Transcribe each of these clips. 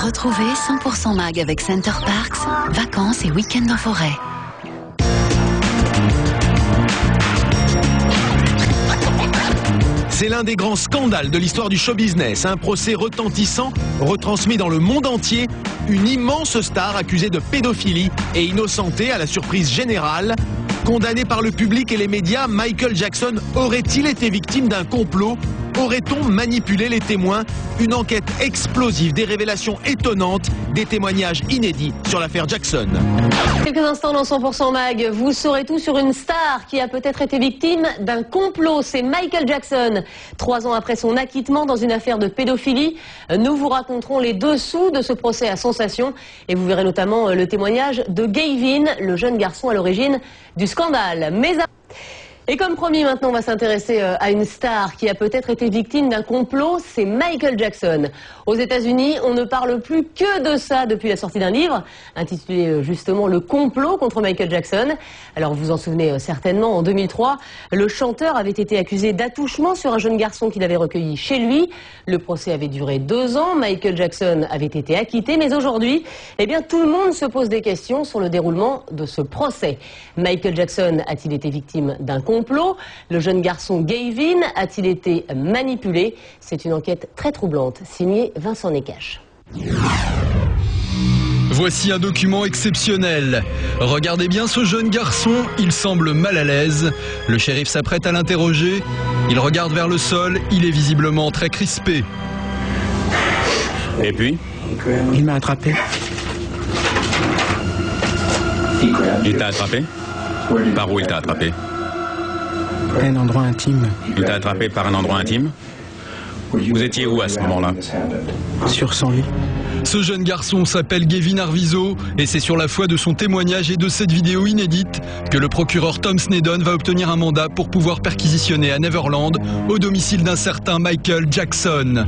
Retrouvez 100% mag avec Center Parcs, vacances et week-ends en forêt. C'est l'un des grands scandales de l'histoire du show business. Un procès retentissant, retransmis dans le monde entier. Une immense star accusée de pédophilie et innocentée à la surprise générale. Condamné par le public et les médias, Michael Jackson aurait-il été victime d'un complot? Aurait-on manipulé les témoins? Une enquête explosive, des révélations étonnantes, des témoignages inédits sur l'affaire Jackson. Quelques instants dans 100% Mag, vous saurez tout sur une star qui a peut-être été victime d'un complot. C'est Michael Jackson. 3 ans après son acquittement dans une affaire de pédophilie, nous vous raconterons les dessous de ce procès à sensation et vous verrez notamment le témoignage de Gavin, le jeune garçon à l'origine du scandale. Et comme promis, maintenant on va s'intéresser à une star qui a peut-être été victime d'un complot, c'est Michael Jackson. Aux États-Unis, on ne parle plus que de ça depuis la sortie d'un livre intitulé justement Le complot contre Michael Jackson. Alors vous vous en souvenez certainement, en 2003, le chanteur avait été accusé d'attouchement sur un jeune garçon qu'il avait recueilli chez lui. Le procès avait duré 2 ans, Michael Jackson avait été acquitté, mais aujourd'hui, eh bien tout le monde se pose des questions sur le déroulement de ce procès. Michael Jackson a-t-il été victime d'un complot? Le jeune garçon Gavin a-t-il été manipulé? C'est une enquête très troublante, signée Vincent Nekache. Voici un document exceptionnel. Regardez bien ce jeune garçon, il semble mal à l'aise. Le shérif s'apprête à l'interroger. Il regarde vers le sol, il est visiblement très crispé. Et puis? Il m'a attrapé. Il t'a attrapé? Par où il t'a attrapé? Un endroit intime. Il t'a attrapé par un endroit intime? Vous étiez où à ce moment-là? Sur son lit. Ce jeune garçon s'appelle Gavin Arvizo et c'est sur la foi de son témoignage et de cette vidéo inédite que le procureur Tom Sneddon va obtenir un mandat pour pouvoir perquisitionner à Neverland au domicile d'un certain Michael Jackson.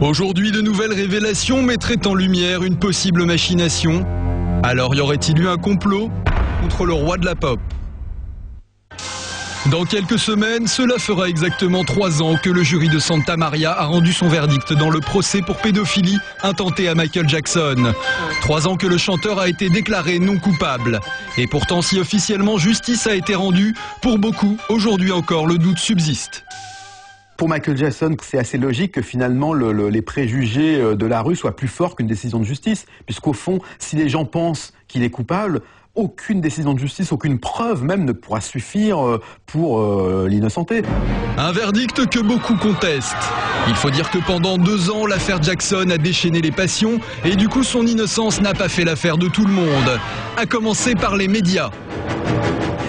Aujourd'hui, de nouvelles révélations mettraient en lumière une possible machination. Alors y aurait-il eu un complot contre le roi de la pop? Dans quelques semaines, cela fera exactement 3 ans que le jury de Santa Maria a rendu son verdict dans le procès pour pédophilie intenté à Michael Jackson. 3 ans que le chanteur a été déclaré non coupable. Et pourtant, si officiellement justice a été rendue, pour beaucoup, aujourd'hui encore, le doute subsiste. Pour Michael Jackson, c'est assez logique que finalement les préjugés de la rue soient plus forts qu'une décision de justice. Puisqu'au fond, si les gens pensent qu'il est coupable, aucune décision de justice, aucune preuve même ne pourra suffire pour l'innocenter. Un verdict que beaucoup contestent. Il faut dire que pendant 2 ans, l'affaire Jackson a déchaîné les passions et du coup son innocence n'a pas fait l'affaire de tout le monde. À commencer par les médias.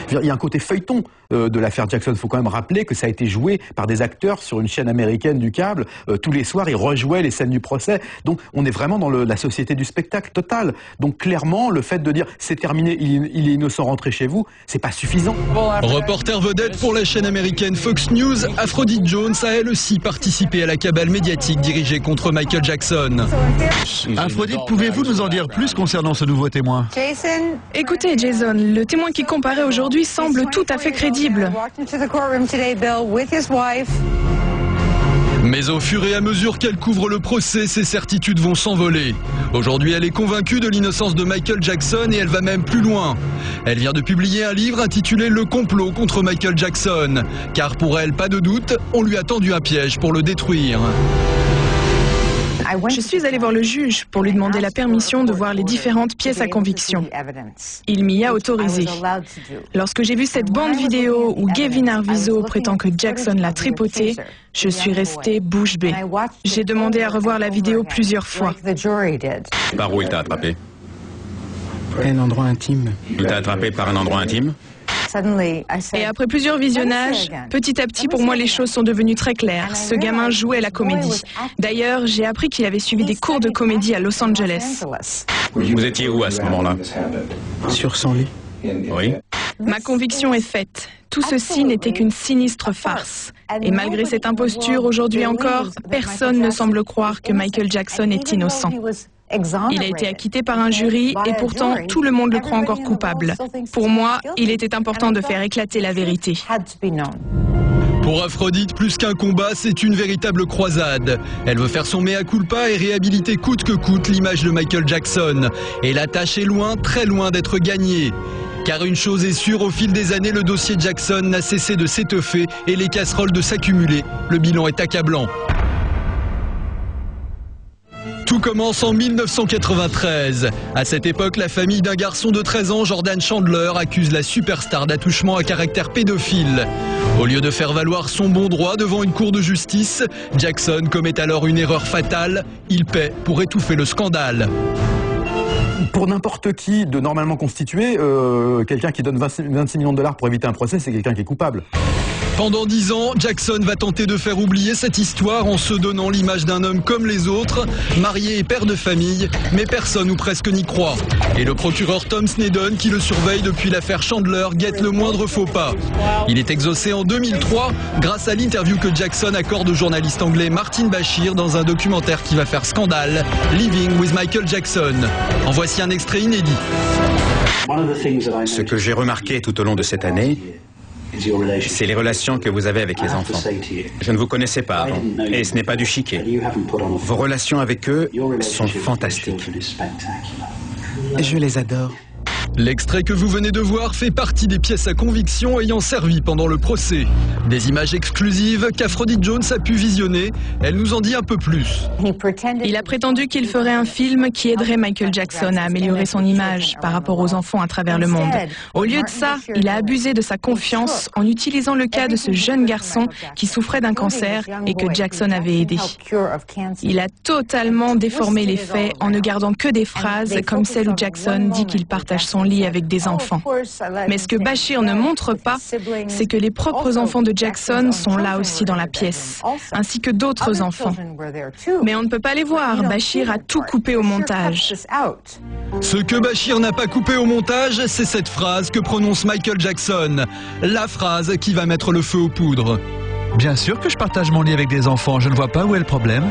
Il y a un côté feuilleton de l'affaire Jackson. Il faut quand même rappeler que ça a été joué par des acteurs sur une chaîne américaine du câble. Tous les soirs, ils rejouaient les scènes du procès. Donc, on est vraiment dans la société du spectacle total. Donc, clairement, le fait de dire c'est terminé, il est innocent, rentrez chez vous, c'est pas suffisant. Reporter vedette pour la chaîne américaine Fox News, Aphrodite Jones a elle aussi participé à la cabale médiatique dirigée contre Michael Jackson. Aphrodite, pouvez-vous nous en dire plus concernant ce nouveau témoin? Écoutez, Jason, le témoin qui comparaît aujourd'hui semble tout à fait crédible. Mais au fur et à mesure qu'elle couvre le procès, ses certitudes vont s'envoler. Aujourd'hui, elle est convaincue de l'innocence de Michael Jackson et elle va même plus loin. Elle vient de publier un livre intitulé Le complot contre Michael Jackson. Car pour elle, pas de doute, on lui a tendu un piège pour le détruire. Je suis allée voir le juge pour lui demander la permission de voir les différentes pièces à conviction. Il m'y a autorisé. Lorsque j'ai vu cette bande vidéo où Gavin Arvizo prétend que Jackson l'a tripoté, je suis restée bouche bée. J'ai demandé à revoir la vidéo plusieurs fois. Par où il t'a attrapé? Un endroit intime. Il t'a attrapé par un endroit intime? Et après plusieurs visionnages, petit à petit, pour moi, les choses sont devenues très claires. Ce gamin jouait la comédie. D'ailleurs, j'ai appris qu'il avait suivi des cours de comédie à Los Angeles. Vous étiez où à ce moment-là? Sur son lit. Oui. Ma conviction est faite. Tout ceci n'était qu'une sinistre farce. Et malgré cette imposture, aujourd'hui encore, personne ne semble croire que Michael Jackson est innocent. Il a été acquitté par un jury et pourtant tout le monde le croit encore coupable. Pour moi, il était important de faire éclater la vérité. Pour Aphrodite, plus qu'un combat, c'est une véritable croisade. Elle veut faire son mea culpa et réhabiliter coûte que coûte l'image de Michael Jackson. Et la tâche est loin, très loin d'être gagnée. Car une chose est sûre, au fil des années, le dossier Jackson n'a cessé de s'étoffer et les casseroles de s'accumuler. Le bilan est accablant. Tout commence en 1993. À cette époque, la famille d'un garçon de 13 ans, Jordan Chandler, accuse la superstar d'attouchement à caractère pédophile. Au lieu de faire valoir son bon droit devant une cour de justice, Jackson commet alors une erreur fatale. Il paie pour étouffer le scandale. Pour n'importe qui de normalement constitué, quelqu'un qui donne 26 millions de dollars pour éviter un procès, c'est quelqu'un qui est coupable. Pendant 10 ans, Jackson va tenter de faire oublier cette histoire en se donnant l'image d'un homme comme les autres, marié et père de famille, mais personne ou presque n'y croit. Et le procureur Tom Snedden, qui le surveille depuis l'affaire Chandler, guette le moindre faux pas. Il est exaucé en 2003 grâce à l'interview que Jackson accorde au journaliste anglais Martin Bashir dans un documentaire qui va faire scandale, Living with Michael Jackson. En voici un extrait inédit. Ce que j'ai remarqué tout au long de cette année, c'est les relations que vous avez avec les enfants. Je ne vous connaissais pas avant, et ce n'est pas du chiquet. Vos relations avec eux sont fantastiques. Je les adore. L'extrait que vous venez de voir fait partie des pièces à conviction ayant servi pendant le procès. Des images exclusives qu'Aphrodite Jones a pu visionner. Elle nous en dit un peu plus. Il a prétendu qu'il ferait un film qui aiderait Michael Jackson à améliorer son image par rapport aux enfants à travers le monde. Au lieu de ça, il a abusé de sa confiance en utilisant le cas de ce jeune garçon qui souffrait d'un cancer et que Jackson avait aidé. Il a totalement déformé les faits en ne gardant que des phrases comme celle où Jackson dit qu'il partage son lit avec des enfants. Mais ce que Bashir ne montre pas, c'est que les propres enfants de Jackson sont là aussi dans la pièce, ainsi que d'autres enfants. Mais on ne peut pas les voir, Bashir a tout coupé au montage. Ce que Bashir n'a pas coupé au montage, c'est cette phrase que prononce Michael Jackson. La phrase qui va mettre le feu aux poudres. Bien sûr que je partage mon lit avec des enfants, je ne vois pas où est le problème.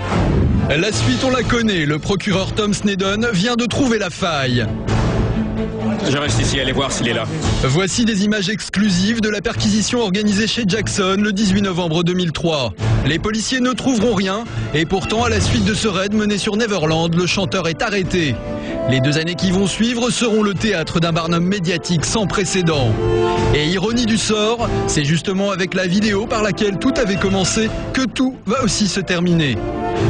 La suite, on la connaît. Le procureur Tom Snedden vient de trouver la faille. Je reste ici, allez voir s'il est là. Voici des images exclusives de la perquisition organisée chez Jackson le 18 novembre 2003. Les policiers ne trouveront rien et pourtant à la suite de ce raid mené sur Neverland, le chanteur est arrêté. Les 2 années qui vont suivre seront le théâtre d'un barnum médiatique sans précédent. Et ironie du sort, c'est justement avec la vidéo par laquelle tout avait commencé que tout va aussi se terminer.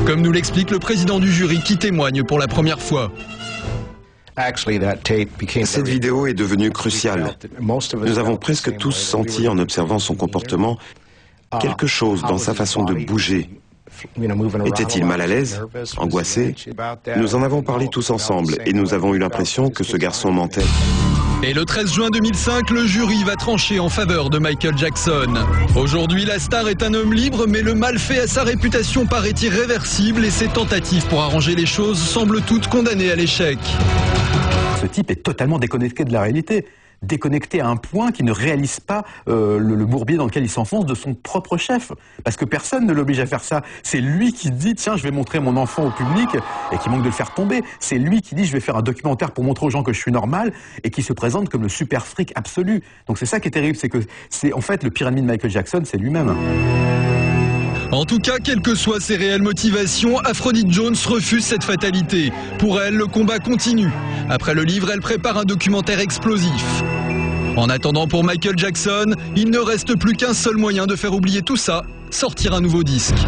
Comme nous l'explique le président du jury qui témoigne pour la première fois. Cette vidéo est devenue cruciale. Nous avons presque tous senti en observant son comportement quelque chose dans sa façon de bouger. Était-il mal à l'aise, angoissé? Nous en avons parlé tous ensemble et nous avons eu l'impression que ce garçon mentait. Et le 13 juin 2005, le jury va trancher en faveur de Michael Jackson. Aujourd'hui, la star est un homme libre, mais le mal fait à sa réputation paraît irréversible et ses tentatives pour arranger les choses semblent toutes condamnées à l'échec. Ce type est totalement déconnecté de la réalité. Déconnecté à un point qu'il ne réalise pas le bourbier dans lequel il s'enfonce de son propre chef. Parce que personne ne l'oblige à faire ça. C'est lui qui dit, tiens, je vais montrer mon enfant au public, et qui manque de le faire tomber. C'est lui qui dit, je vais faire un documentaire pour montrer aux gens que je suis normal, et qui se présente comme le super fric absolu. Donc c'est ça qui est terrible, c'est que en fait le pire ennemi de Michael Jackson, c'est lui-même. En tout cas, quelles que soient ses réelles motivations, Aphrodite Jones refuse cette fatalité. Pour elle, le combat continue. Après le livre, elle prépare un documentaire explosif. En attendant, pour Michael Jackson, il ne reste plus qu'un seul moyen de faire oublier tout ça, sortir un nouveau disque.